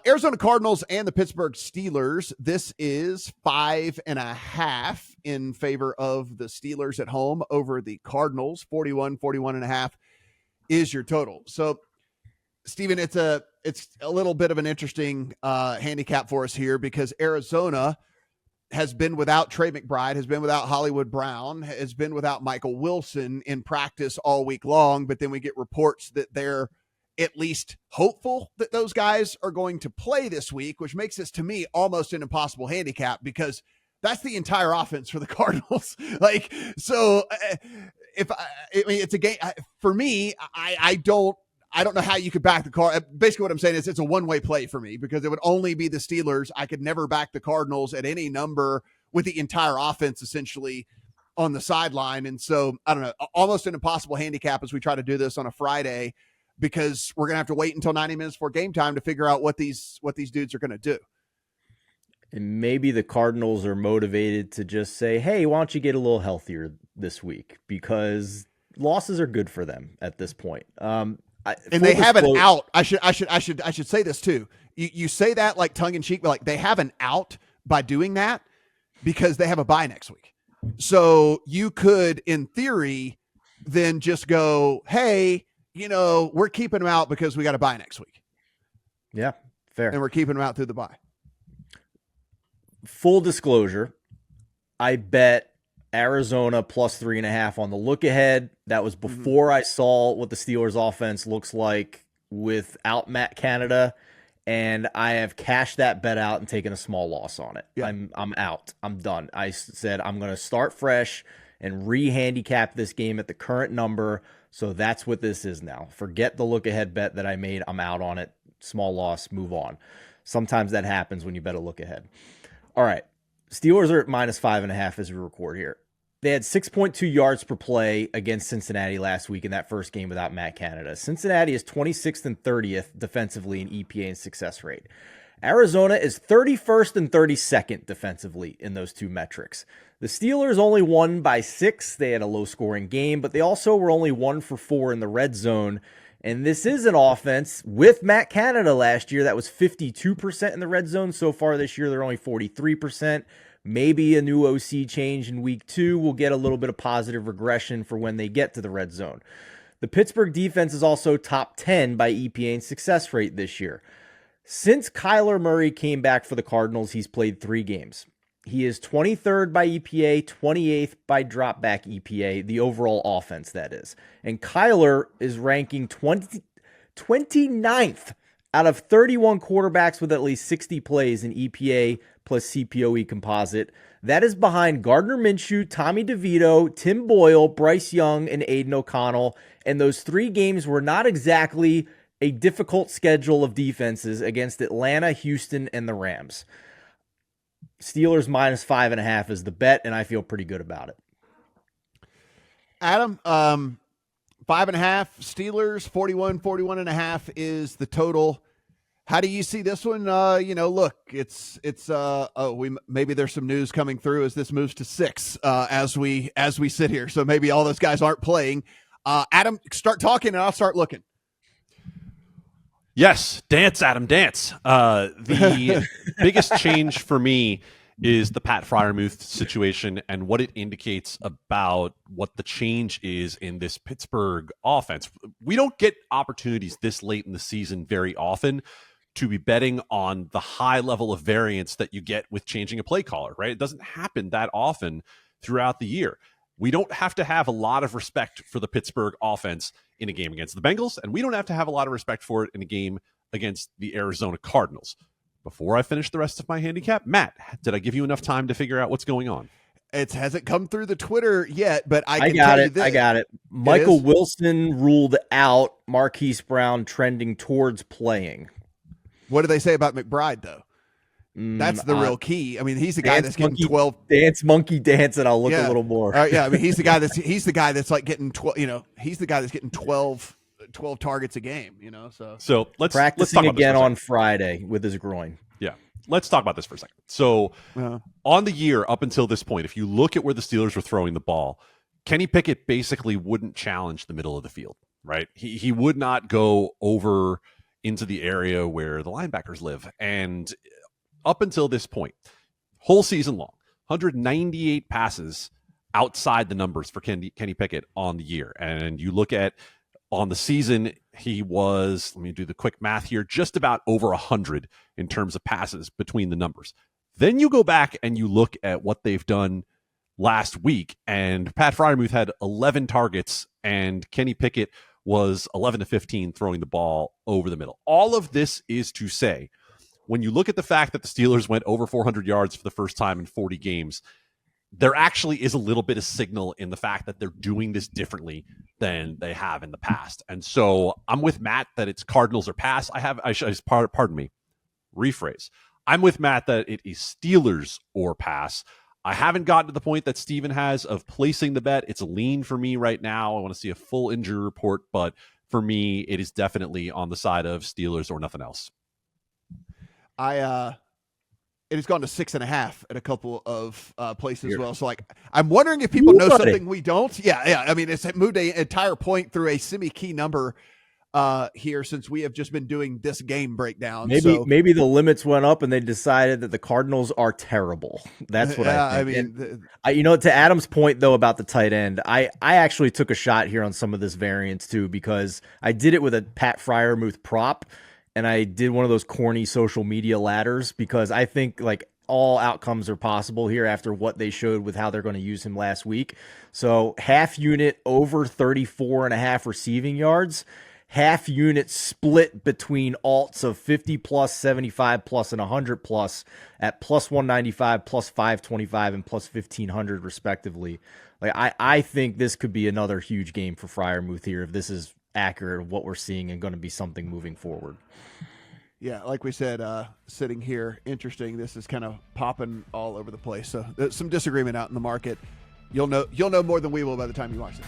Arizona Cardinals and the Pittsburgh Steelers. This is 5.5 in favor of the Steelers at home over the Cardinals. 41.5 is your total. So, Steven, it's a little bit of an interesting handicap for us here because Arizona has been without Trey McBride, has been without Hollywood Brown, has been without Michael Wilson in practice all week long. But then we get reports that they're at least hopeful that those guys are going to play this week, which makes this, to me, almost an impossible handicap because that's the entire offense for the Cardinals. It's a game for me. I don't know how you could back the Cardinals. Basically what I'm saying is it's a one-way play for me because it would only be the Steelers. I could never back the Cardinals at any number with the entire offense essentially on the sideline. And so I don't know, almost an impossible handicap as we try to do this on a Friday, because we're going to have to wait until 90 minutes before game time to figure out what these dudes are going to do. And maybe the Cardinals are motivated to just say, hey, why don't you get a little healthier this week? Because losses are good for them at this point. And they have an out. I should say this too. You say that like tongue in cheek, but like they have an out by doing that because they have a bye next week. So you could, in theory, then just go, hey, we're keeping them out because we got a bye next week. Yeah, fair. And we're keeping them out through the bye. Full disclosure, I bet Arizona plus 3.5 on the look ahead. That was before I saw what the Steelers offense looks like without Matt Canada. And I have cashed that bet out and taken a small loss on it. Yeah. I'm out. I'm done. I said I'm going to start fresh and re-handicap this game at the current number. So that's what this is now. Forget the look-ahead bet that I made. I'm out on it. Small loss, move on. Sometimes that happens when you bet a look-ahead. All right. Steelers are at minus 5.5 as we record here. They had 6.2 yards per play against Cincinnati last week in that first game without Matt Canada. Cincinnati is 26th and 30th defensively in EPA and success rate. Arizona is 31st and 32nd defensively in those two metrics. The Steelers only won by 6. They had a low-scoring game, but they also were only 1 for 4 in the red zone. And this is an offense with Matt Canada last year that was 52% in the red zone. So far this year, they're only 43%. Maybe a new OC change in week 2 will get a little bit of positive regression for when they get to the red zone. The Pittsburgh defense is also top 10 by EPA and success rate this year. Since Kyler Murray came back for the Cardinals, he's played 3 games. He is 23rd by EPA, 28th by dropback EPA, the overall offense, that is. And Kyler is ranking 29th out of 31 quarterbacks with at least 60 plays in EPA plus CPOE composite. That is behind Gardner Minshew, Tommy DeVito, Tim Boyle, Bryce Young, and Aiden O'Connell. And those 3 games were not exactly a difficult schedule of defenses against Atlanta, Houston, and the Rams. Steelers minus 5.5 is the bet, and I feel pretty good about it. Adam, 5.5 Steelers, 41.5 is the total. How do you see this one? Look, it's maybe there's some news coming through as this moves to 6 as we sit here. So maybe all those guys aren't playing. Adam, start talking and I'll start looking. Yes, dance, Adam, dance. The biggest change for me is the Pat Freiermuth situation and what it indicates about what the change is in this Pittsburgh offense. We don't get opportunities this late in the season very often to be betting on the high level of variance that you get with changing a play caller, right? It doesn't happen that often throughout the year. We don't have to have a lot of respect for the Pittsburgh offense in a game against the Bengals, and we don't have to have a lot of respect for it in a game against the Arizona Cardinals. Before I finish the rest of my handicap, Matt, did I give you enough time to figure out what's going on? It hasn't come through the Twitter yet, but I got it. Michael Wilson ruled out. Marquise Brown trending towards playing. What do they say about McBride, though? That's the real key. I mean, he's the guy that's getting 12 monkey dance, and I'll look a little more. I mean, he's the guy that's like getting 12. He's the guy that's getting 12 targets a game. So let's practicing talk about again on Friday with his groin. Yeah, let's talk about this for a second. So on the year up until this point, if you look at where the Steelers were throwing the ball, Kenny Pickett basically wouldn't challenge the middle of the field, right? He would not go over into the area where the linebackers live. And up until this point, whole season long, 198 passes outside the numbers for Kenny Pickett on the year. And you look at on the season, he was, let me do the quick math here, just about over 100 in terms of passes between the numbers. Then you go back and you look at what they've done last week, and Pat Freiermuth had 11 targets, and Kenny Pickett was 11 to 15 throwing the ball over the middle. All of this is to say, when you look at the fact that the Steelers went over 400 yards for the first time in 40 games, there actually is a little bit of signal in the fact that they're doing this differently than they have in the past. And so I'm with Matt that it's Cardinals or pass. Pardon me, rephrase. I'm with Matt that it is Steelers or pass. I haven't gotten to the point that Steven has of placing the bet. It's a lean for me right now. I want to see a full injury report, but for me, it is definitely on the side of Steelers or nothing else. It has gone to 6.5 at a couple of places as well. So, like, I'm wondering if people know something we don't. Yeah. I mean, it's moved an entire point through a semi-key number here since we have just been doing this game breakdown. Maybe the limits went up and they decided that the Cardinals are terrible. That's what I think. I mean, to Adam's point though about the tight end, I actually took a shot here on some of this variance too, because I did it with a Pat Freiermuth prop. And I did one of those corny social media ladders because I think like all outcomes are possible here after what they showed with how they're going to use him last week. So half unit over 34.5 receiving yards, half unit split between alts of 50 plus, 75 plus, and 100 plus at plus 195, plus 525, and plus 1500 respectively. Like I think this could be another huge game for Freiermuth here if this is accurate of what we're seeing and going to be something moving forward. Yeah, like we said, sitting here, interesting. This is kind of popping all over the place. So there's some disagreement out in the market. You'll know more than we will by the time you watch this.